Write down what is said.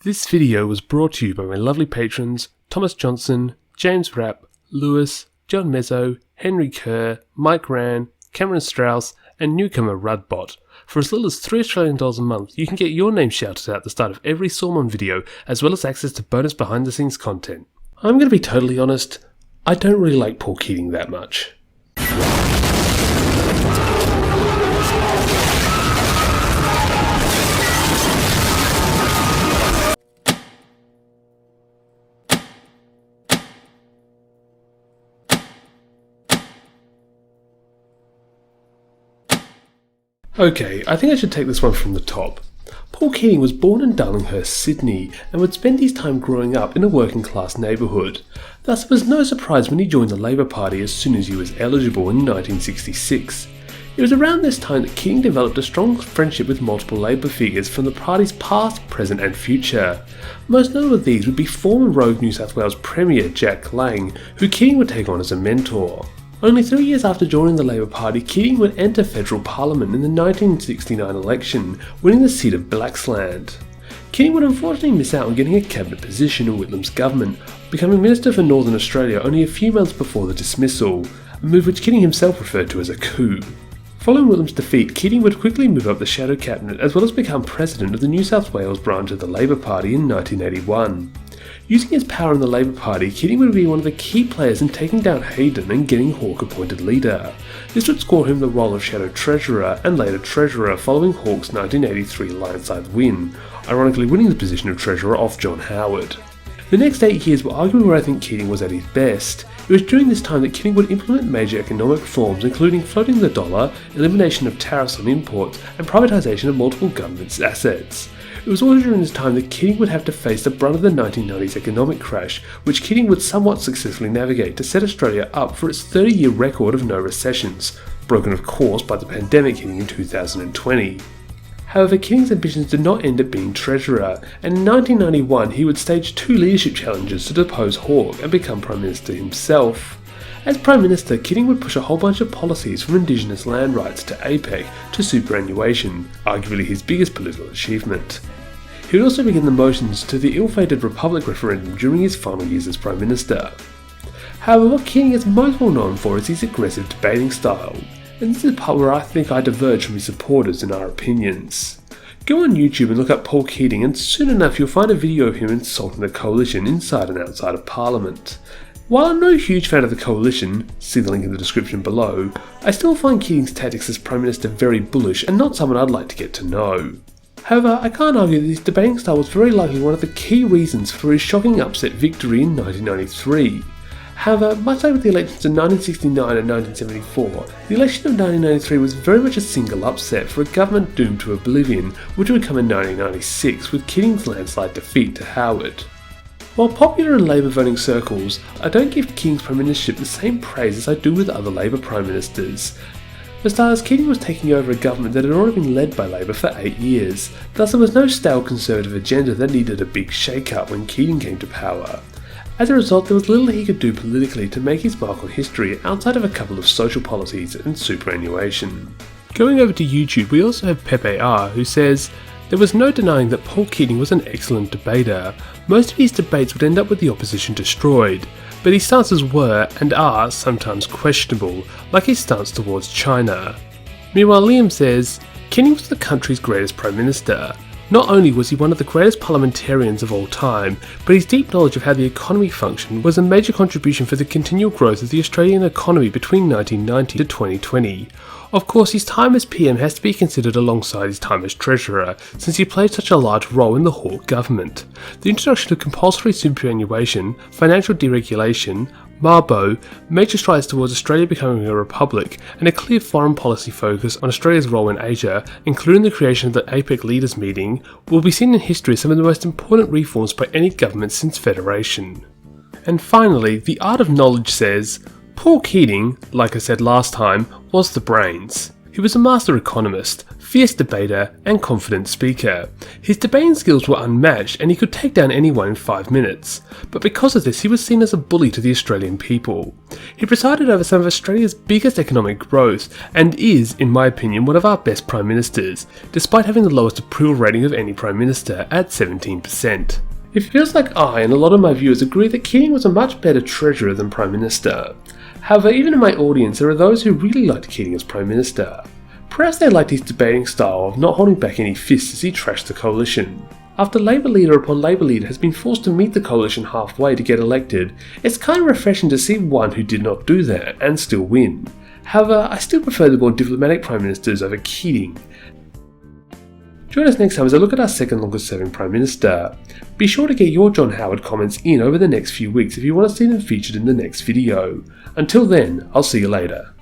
This video was brought to you by my lovely patrons Thomas Johnson, James Rapp, Lewis, John Mezzo, Henry Kerr, Mike Ran, Cameron Strauss, and newcomer Rudbot. For as little as $3 a month, you can get your name shouted out at the start of every Salmon video, as well as access to bonus behind the scenes content. I'm going to be totally honest, I don't really like Paul Keating that much. Okay, I think I should take this one from the top. Paul Keating was born in Darlinghurst, Sydney, and would spend his time growing up in a working class neighbourhood. Thus it was no surprise when he joined the Labour Party as soon as he was eligible in 1966. It was around this time that Keating developed a strong friendship with multiple Labour figures from the party's past, present and future. Most notable of these would be former rogue New South Wales Premier Jack Lang, who Keating would take on as a mentor. Only 3 years after joining the Labour Party, Keating would enter federal parliament in the 1969 election, winning the seat of Blaxland. Keating would unfortunately miss out on getting a cabinet position in Whitlam's government, becoming Minister for Northern Australia only a few months before the dismissal, a move which Keating himself referred to as a coup. Following Whitlam's defeat, Keating would quickly move up the shadow cabinet as well as become president of the New South Wales branch of the Labour Party in 1981. Using his power in the Labour Party, Keating would be one of the key players in taking down Hayden and getting Hawke appointed leader. This would score him the role of Shadow Treasurer and later Treasurer following Hawke's 1983 landslide win, ironically winning the position of Treasurer off John Howard. The next 8 years were arguably where I think Keating was at his best. It was during this time that Keating would implement major economic reforms including floating the dollar, elimination of tariffs on imports, and privatisation of multiple government's assets. It was also during this time that Keating would have to face the brunt of the 1990s economic crash, which Keating would somewhat successfully navigate to set Australia up for its 30-year record of no recessions, broken of course by the pandemic hitting in 2020. However, Keating's ambitions did not end up being Treasurer, and in 1991 he would stage 2 leadership challenges to depose Hawke and become Prime Minister himself. As Prime Minister, Keating would push a whole bunch of policies from Indigenous land rights to APEC to superannuation, arguably his biggest political achievement. He would also begin the motions to the ill-fated Republic referendum during his final years as Prime Minister. However, what Keating is most well known for is his aggressive debating style, and this is the part where I think I diverge from his supporters in our opinions. Go on YouTube and look up Paul Keating and soon enough you'll find a video of him insulting the coalition inside and outside of Parliament. While I'm no huge fan of the coalition, see the link in the description below, I still find Keating's tactics as Prime Minister very bullish and not someone I'd like to get to know. However, I can't argue that his debating style was very likely one of the key reasons for his shocking upset victory in 1993. However, much like with the elections in 1969 and 1974, the election of 1993 was very much a single upset for a government doomed to oblivion, which would come in 1996 with Keating's landslide defeat to Howard. While popular in Labour voting circles, I don't give Keating's Prime Ministership the same praise as I do with other Labour Prime Ministers. For starters, Keating was taking over a government that had already been led by Labour for 8 years, thus there was no stale Conservative agenda that needed a big shake-up when Keating came to power. As a result, there was little he could do politically to make his mark on history outside of a couple of social policies and superannuation. Going over to YouTube, we also have Pepe R, who says, "There was no denying that Paul Keating was an excellent debater. Most of his debates would end up with the opposition destroyed, but his stances were, and are, sometimes questionable, like his stance towards China." Meanwhile, Liam says, "Keating was the country's greatest Prime Minister. Not only was he one of the greatest parliamentarians of all time, but his deep knowledge of how the economy functioned was a major contribution for the continual growth of the Australian economy between 1990 to 2020. Of course, his time as PM has to be considered alongside his time as Treasurer, since he played such a large role in the Hawke government. The introduction of compulsory superannuation, financial deregulation, Mabo, major strides towards Australia becoming a republic, and a clear foreign policy focus on Australia's role in Asia, including the creation of the APEC Leaders Meeting, will be seen in history as some of the most important reforms by any government since Federation." And finally, The Art of Knowledge says, "Paul Keating, like I said last time, was the brains. He was a master economist, fierce debater, and confident speaker. His debating skills were unmatched and he could take down anyone in 5 minutes, but because of this he was seen as a bully to the Australian people. He presided over some of Australia's biggest economic growth and is, in my opinion, one of our best Prime Ministers, despite having the lowest approval rating of any Prime Minister at 17%. It feels like I and a lot of my viewers agree that Keating was a much better Treasurer than Prime Minister. However, even in my audience there are those who really liked Keating as Prime Minister. Perhaps they liked his debating style of not holding back any fists as he trashed the coalition. After Labour leader upon Labour leader has been forced to meet the coalition halfway to get elected, it's kind of refreshing to see one who did not do that and still win. However, I still prefer the more diplomatic Prime Ministers over Keating. Join us next time as I look at our second longest serving Prime Minister. Be sure to get your John Howard comments in over the next few weeks if you want to see them featured in the next video. Until then, I'll see you later.